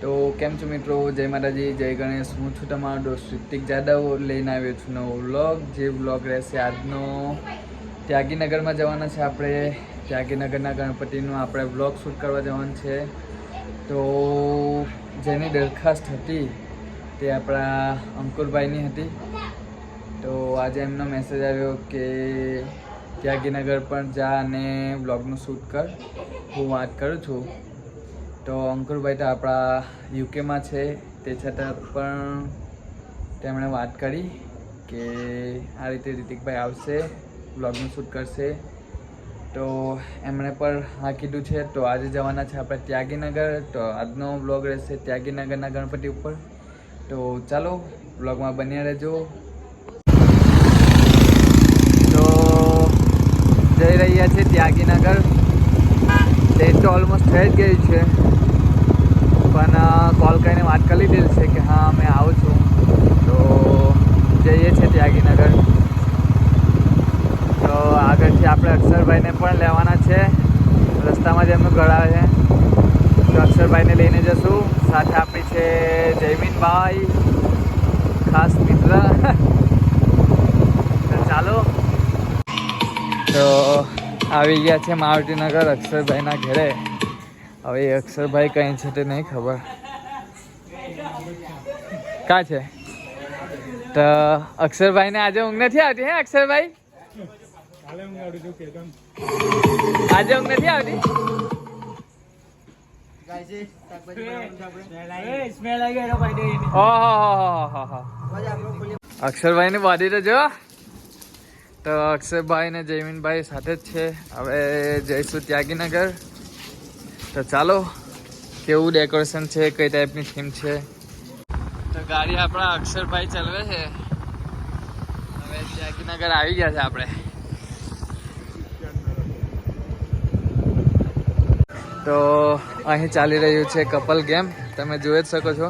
તો કેમ છો મિત્રો, જય માતાજી, જય ગણેશ. હું છું તમારો દોસ્ત ઋતિક જાદવ. લઈને આવ્યો છું નવો વ્લોગ. જે વ્લોગ રહેશે આજનો ત્યાગીનગરમાં જવાના છે આપણે. ત્યાગીનગરના ગણપતિનું આપણે વ્લોગ શૂટ કરવા જવાનું છે. તો જેની દરખાસ્ત હતી તે આપણા અંકુરભાઈની હતી. તો આજે એમનો મેસેજ આવ્યો કે ત્યાગીનગર પણ જા અને વ્લોગનું શૂટ કર, હું વાત કરું છું. તો અંકુરભાઈ તો આપણા યુકેમાં છે, તે છતાં પણ તેમણે વાત કરી કે આ રીતે રિતિકભાઈ આવશે, વ્લોગનું શૂટ કરશે. તો એમણે પણ હા કીધું છે. તો આજે જવાના છે આપણે ત્યાગીનગર. તો આજનો વ્લોગ રહેશે ત્યાગીનગરના ગણપતિ ઉપર. તો ચાલો વ્લોગમાં બન્યા રહેજો. તો જઈ રહ્યા છે ત્યાગીનગર. ડેટ તો ઓલમોસ્ટ થઈ જ ગઈ છે, પણ કોલ કરીને વાત કરી લીધેલી છે કે હા અમે આવું છું. તો જઈએ છીએ ત્યાગીનગર. તો આગળથી આપણે અક્ષરભાઈને પણ લેવાના છે. રસ્તામાં જ એમનું ઘર આવે છે, તો અક્ષરભાઈને લઈને જશું. સાથે આપણી છે જયમીનભાઈ, ખાસ મિત્ર. તો ચાલો. તો આવી ગયા છે માવતીનગર અક્ષરભાઈના ઘરે. હવે અક્ષરભાઈ કઈ છે તે નહીં ખબર. કા છે? તો અક્ષરભાઈને આજે ઊંઘ નથી આવતી હે અક્ષરભાઈ? આજે ઊંઘ નથી આવતી? અક્ષરભાઈ ની બોડી તો જો. તો અક્ષરભાઈ ને જયમીનભાઈ સાથે જ છે. હવે જઈશું ત્યાગીનગર. તો ચાલો, કેવું ડેકોરેશન છે, કઈ ટાઈપની થીમ છે. તો ગાડી આપણા અક્ષરભાઈ ચલાવે છે. હવે ત્યાગીનગર આવી ગયા છે આપણે. તો અહીં ચાલી રહ્યું છે કપલ ગેમ, તમે જોઈ જ શકો છો.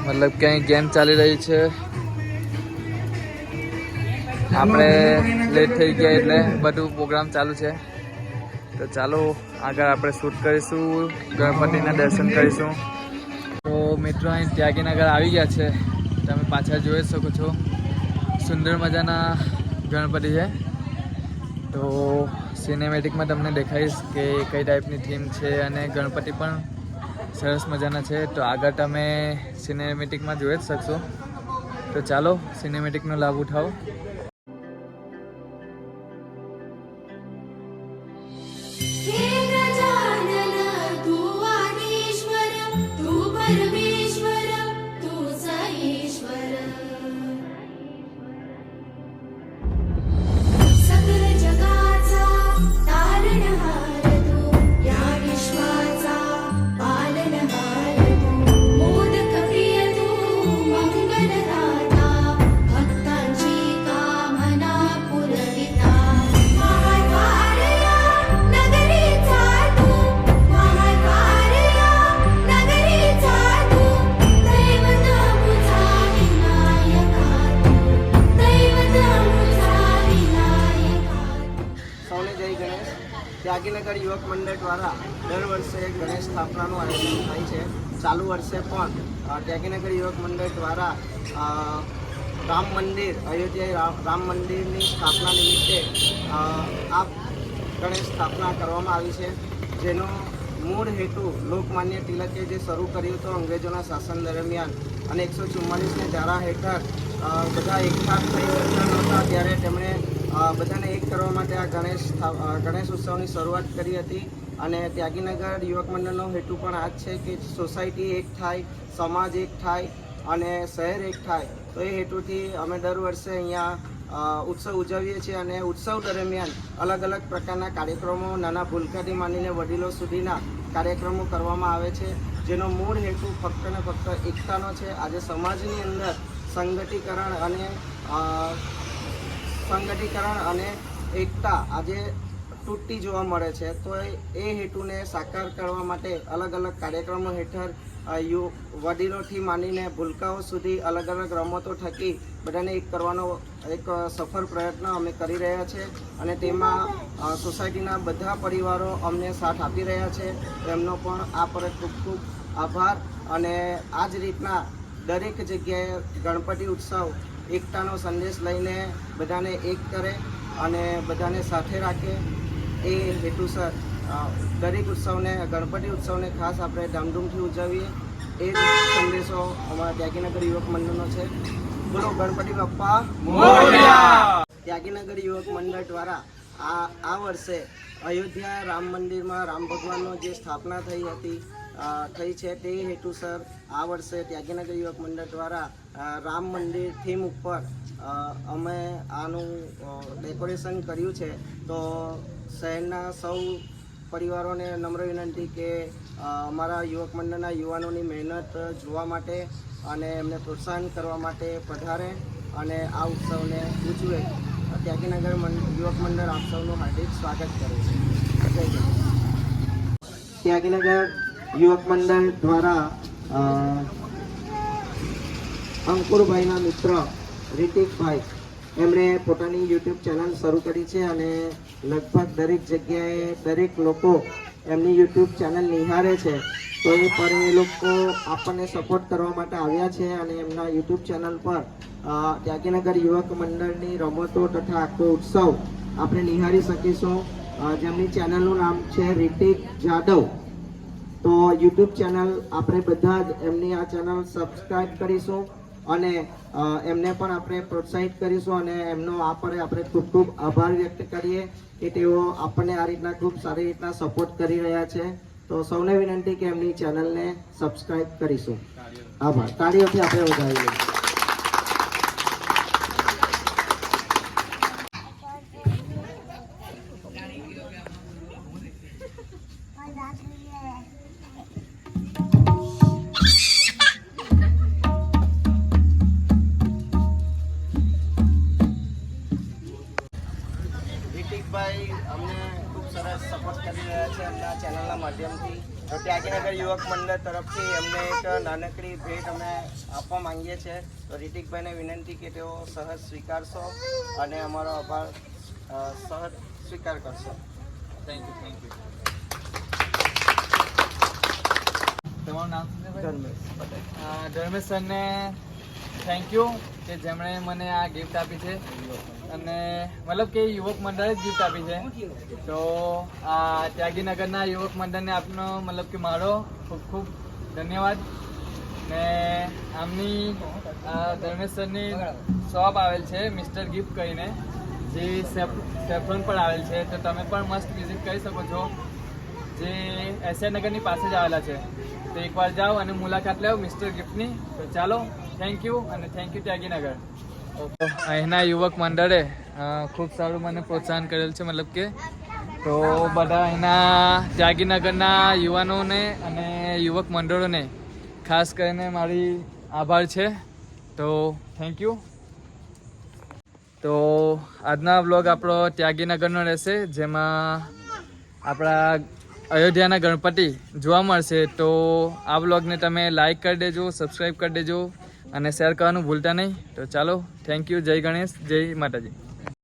મતલબ ક્યાંય ગેમ ચાલી રહી છે. આપણે લેટ થઈ ગયા એટલે બધું પ્રોગ્રામ ચાલુ છે. તો ચાલો આગળ આપણે શૂટ કરીશું, ગણપતિના દર્શન કરીશું. તો મિત્રો અહીં ત્યાગીનગર આવી ગયા છે, તમે પાછળ જોઈ શકો છો. સુંદર મજાના ગણપતિ છે. તો સિનેમેટિકમાં તમને દેખાઈશ કે કઈ ટાઈપની થીમ છે, અને ગણપતિ પણ સરસ મજાના છે. તો આગળ તમે સિનેમેટિકમાં જોઈ જ શકશો. તો ચાલો સિનેમેટિકનો લાભ ઉઠાવો. ત્યાગીનગર યુવક મંડળ દ્વારા દર વર્ષે ગણેશ સ્થાપનાનું આયોજન થાય છે. ચાલુ વર્ષે પણ ત્યાગીનગર યુવક મંડળ દ્વારા રામ મંદિર, અયોધ્યા રામ મંદિરની સ્થાપના નિમિત્તે આ ગણેશ સ્થાપના કરવામાં આવી છે. જેનો મૂળ હેતુ લોકમાન્ય તિલકે જે શરૂ કર્યું હતું અંગ્રેજોના શાસન દરમિયાન, અને 144ની ધારા હેઠળ બધા એકઠા થઈ શકતા નહોતા, ત્યારે તેમણે બધાને એક કરવા માટે આ ગણેશ ઉત્સવની શરૂઆત કરી હતી. અને ત્યાગીનગર યુવક મંડળનો હેતુ પણ આ જ છે કે સોસાયટી એક થાય, સમાજ એક થાય અને શહેર એક થાય. તો એ હેતુથી અમે દર વર્ષે અહીંયા ઉત્સવ ઉજવીએ છીએ. અને ઉત્સવ દરમિયાન અલગ અલગ પ્રકારના કાર્યક્રમો, નાના ભૂલકાથી માંડીને વડીલો સુધીના કાર્યક્રમો કરવામાં આવે છે. જેનો મૂળ હેતુ ફક્ત ને ફક્ત એકતાનો છે. આજે સમાજની અંદર સંગઠીકરણ અને એકતા આજે તૂટતી જોવા મળે છે. તો એ હેતુને સાકાર કરવા માટે અલગ અલગ કાર્યક્રમો હેઠળ વડીલોથી માંડીને ભૂલકાઓ સુધી અલગ અલગ રમતો થકી બધાને એક કરવાનો એક સફળ પ્રયત્ન અમે કરી રહ્યા છે અને તેમાં સોસાયટીના બધા પરિવારો અમને સાથ આપી રહ્યા છે. એમનો પણ આ પર ખૂબ ખૂબ આભાર. અને આ જ રીતના દરેક જગ્યાએ ગણપતિ ઉત્સવ એકતાનો સંદેશ લઈને બધાને એક કરે અને બધાને સાથે રાખે એ હેતુસર દરેક ઉત્સવને ગણપતિ ઉત્સવને ખાસ આપણે ધામધૂમથી ઉજવીએ એ જ સંદેશો અમારા ત્યાગીનગર યુવક મંડળનો છે. બોલો ગણપતિ બાપ્પા મોરયા. ત્યાગીનગર યુવક મંડળ દ્વારા આ વર્ષે અયોધ્યા રામ મંદિરમાં રામ ભગવાનનો જે સ્થાપના થઈ છે તે હેતુસર આ વર્ષે ત્યાગીનગર યુવક મંડળ દ્વારા રામ મંદિર થીમ ઉપર અમે આનું ડેકોરેશન કર્યું છે. તો શહેરના સૌ પરિવારોને નમ્ર વિનંતી કે અમારા યુવક મંડળના યુવાનોની મહેનત જોવા માટે અને એમને પ્રોત્સાહન કરવા માટે પધારે અને આ ઉત્સવને ઉજવે. ત્યાગીનગર યુવક મંડળ આપ સૌનું હાર્દિક સ્વાગત કરે છે. જય જય. ત્યાગીનગર યુવક મંડળ દ્વારા અંકુરભાઈના મિત્ર રિતિકભાઈ એમણે પોતાની યુટ્યુબ ચેનલ શરૂ કરી છે અને લગભગ દરેક જગ્યાએ દરેક લોકો એમની યુટ્યુબ ચેનલ નિહાળે છે. તો એ પર એ લોકો આપણને સપોર્ટ કરવા માટે આવ્યા છે અને એમના યુટ્યુબ ચેનલ પર ત્યાગીનગર યુવક મંડળની રમતો તથા આખો ઉત્સવ આપણે નિહાળી શકીશું. જેમની ચેનલનું નામ છે રિતિક જાદવ. તો યુટ્યુબ ચેનલ આપણે બધા જ એમની આ ચેનલ સબસ્ક્રાઈબ કરીશું અને એમને પણ આપણે પ્રોત્સાહિત કરીશું અને એમનો આ પર આપણે ખૂબ ખૂબ આભાર વ્યક્ત કરીએ કે તેઓ આપણને આ રીતના ખૂબ સારી રીતના સપોર્ટ કરી રહ્યા છે. તો સૌને વિનંતી કે એમની ચેનલને સબસ્ક્રાઈબ કરીશું. આભાર. તાળીઓથી આપણે વધાવી લઈએ. રિતિકભાઈ અમને ખૂબ સરસ સપોર્ટ કરી રહ્યા છે એમના ચેનલના માધ્યમથી. તો ત્યાગીનગર યુવક મંડળ તરફથી એમને એક નાનકડી ભેટ અમે આપવા માંગીએ છીએ. તો રિતિકભાઈને વિનંતી કે તેઓ સહજ સ્વીકારશો અને અમારો આભાર સહજ સ્વીકાર કરશો. Thank you. તમારું નામ શું છે ભાઈ? ધર્મેશ પટેલ. ધર્મેશ સરને થેન્ક યુ કે જેમણે મને આ ગિફ્ટ આપી છે અને મતલબ કે યુવક મંડળે જ ગિફ્ટ આપી છે. તો આ ત્યાગીનગરના યુવક મંડળને આપનો મતલબ કે મારો ખૂબ ખૂબ ધન્યવાદ. ને આમની ધર્મેશ સરની શોપ આવેલ છે મિસ્ટર ગિફ્ટ કરીને, જે સેફ્રોન પર આવેલ છે. તો તમે પણ મસ્ત વિઝિટ કરી શકો છો, જે એસઆઈ નગરની પાસે જ આવેલા છે. તો એકવાર જાઓ અને મુલાકાત લેવો મિસ્ટર ગિફ્ટની. તો ચાલો, થેન્ક યુ અને થેન્ક યુ ત્યાગીનગર. અહીંના યુવક મંડળે ખૂબ સારું મને પ્રોત્સાહન કરેલ છે મતલબ કે. તો બધા અહીંના ત્યાગીનગરના યુવાનોને અને યુવક મંડળોને ખાસ કરીને મારી આભાર છે. તો થેન્ક યુ. તો આજના બ્લોગ આપણો ત્યાગીનગરનો રહેશે, જેમાં આપણા અયોધ્યાના ગણપતિ જોવા મળશે. તો આ બ્લોગને તમે લાઈક કરી દેજો, સબસ્ક્રાઈબ કરી દેજો અને શેર કરવાનું ભૂલતા નહીં. તો ચાલો, થેન્ક યુ. જય ગણેશ, જય માતાજી.